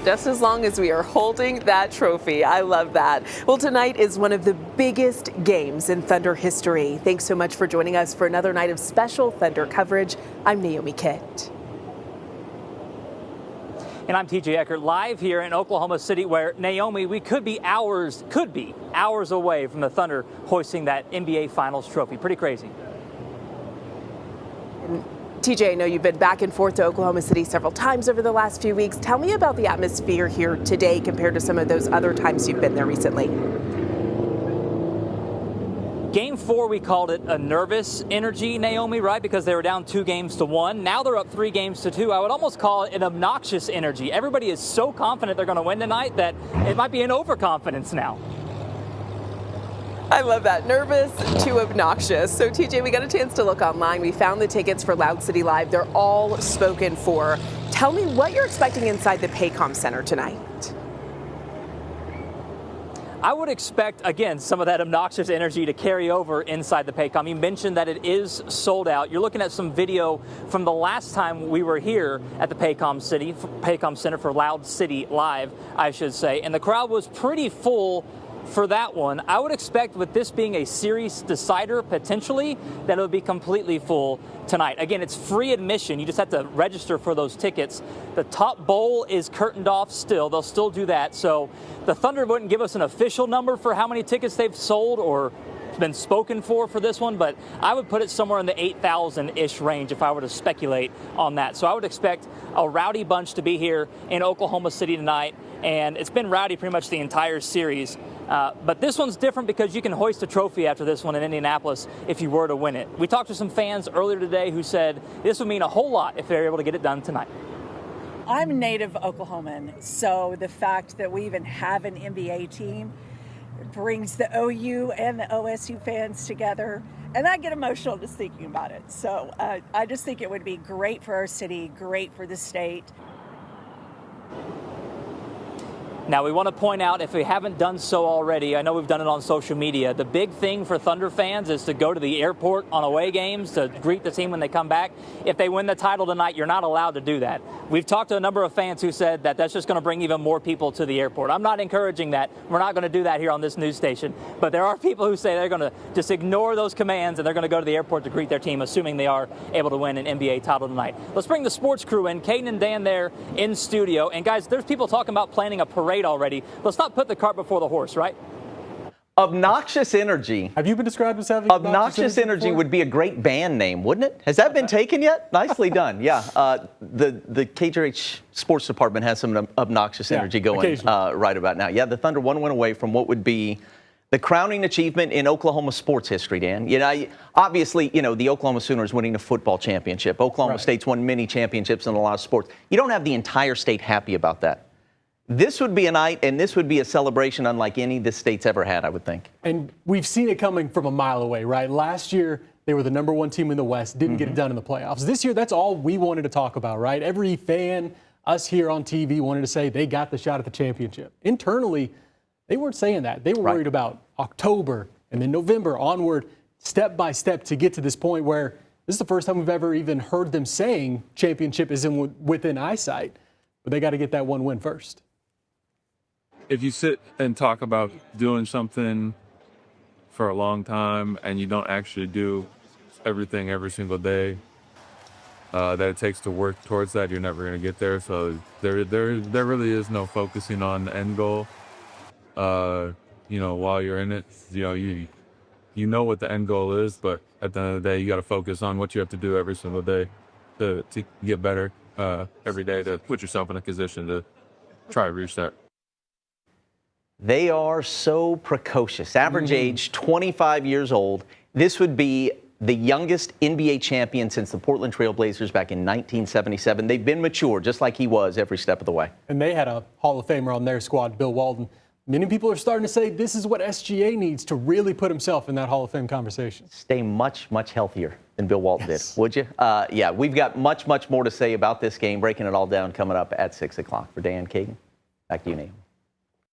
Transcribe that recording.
just as long as we are holding that trophy. I love that. Well, tonight is one of the biggest games in Thunder history. Thanks so much for joining us for another night of special Thunder coverage. I'm Naomi Kitt. And I'm TJ Eckert, live here in Oklahoma City, where, Naomi, we could be hours away from the Thunder hoisting that NBA Finals trophy. Pretty crazy. TJ, I know you've been back and forth to Oklahoma City several times over the last few weeks. Tell me about the atmosphere here today compared to some of those other times you've been there recently. Game 4, we called it a nervous energy, Naomi, right? Because they were down 2-1. Now they're up 3-2. I would almost call it an obnoxious energy. Everybody is so confident they're going to win tonight that it might be an overconfidence now. I love that. Nervous to obnoxious. So, TJ, we got a chance to look online. We found the tickets for Loud City Live. They're all spoken for. Tell me what you're expecting inside the Paycom Center tonight. I would expect, again, some of that obnoxious energy to carry over inside the Paycom. You mentioned that it is sold out. You're looking at some video from the last time we were here at the Paycom Center for Loud City Live, I should say. And the crowd was pretty full for that one. I would expect, with this being a series decider potentially, that it would be completely full tonight. Again, it's free admission. You just have to register for those tickets. The top bowl is curtained off still. They'll still do that. So the Thunder wouldn't give us an official number for how many tickets they've sold or been spoken for this one, but I would put it somewhere in the 8,000-ish range if I were to speculate on that. So I would expect a rowdy bunch to be here in Oklahoma City tonight, and it's been rowdy pretty much the entire series. But this one's different because you can hoist a trophy after this one in Indianapolis if you were to win it. We talked to some fans earlier today who said this would mean a whole lot if they're able to get it done tonight. I'm a native Oklahoman, so the fact that we even have an NBA team brings the OU and the OSU fans together, and I get emotional just thinking about it. So I just think it would be great for our city, great for the state. Now, we want to point out, if we haven't done so already, I know we've done it on social media, the big thing for Thunder fans is to go to the airport on away games to greet the team when they come back. If they win the title tonight, you're not allowed to do that. We've talked to a number of fans who said that that's just going to bring even more people to the airport. I'm not encouraging that. We're not going to do that here on this news station. But there are people who say they're going to just ignore those commands and they're going to go to the airport to greet their team, assuming they are able to win an NBA title tonight. Let's bring the sports crew in. Caden and Dan there in studio. And guys, there's people talking about planning a parade already. Let's not put the cart before the horse, right? Obnoxious energy. Have you been described as having obnoxious energy would be a great band name, wouldn't it? Has that been taken yet? Nicely done. Yeah. The KJH Sports Department has some obnoxious energy going right about now. Yeah, the Thunder one win away from what would be the crowning achievement in Oklahoma sports history, Dan. You know, obviously, you know, the Oklahoma Sooners winning the football championship. Oklahoma State's won many championships in a lot of sports. You don't have the entire state happy about that. This would be a night, and this would be a celebration unlike any this state's ever had, I would think. And we've seen it coming from a mile away, right? Last year, they were the #1 team in the West, didn't get it done in the playoffs. This year, that's all we wanted to talk about, right? Every fan, us here on TV, wanted to say they got the shot at the championship. Internally, they weren't saying that. They were worried about October and then November onward, step by step, to get to this point where this is the first time we've ever even heard them saying championship is within eyesight. But they got to get that one win first. If you sit and talk about doing something for a long time and you don't actually do everything every single day that it takes to work towards that, you're never going to get there. So there really is no focusing on the end goal. You know, while you're in it, you know what the end goal is, but at the end of the day, you got to focus on what you have to do every single day to get better every day, to put yourself in a position to try to reach that. They are so precocious. Average age, 25 years old. This would be the youngest NBA champion since the Portland Trail Blazers back in 1977. They've been mature, just like he was every step of the way. And they had a Hall of Famer on their squad, Bill Walton. Many people are starting to say this is what SGA needs to really put himself in that Hall of Fame conversation. Stay much, much healthier than Bill Walton did, would you? Yeah, we've got much, much more to say about this game, breaking it all down coming up at 6 o'clock. For Dan, Caden, back to you, Nate.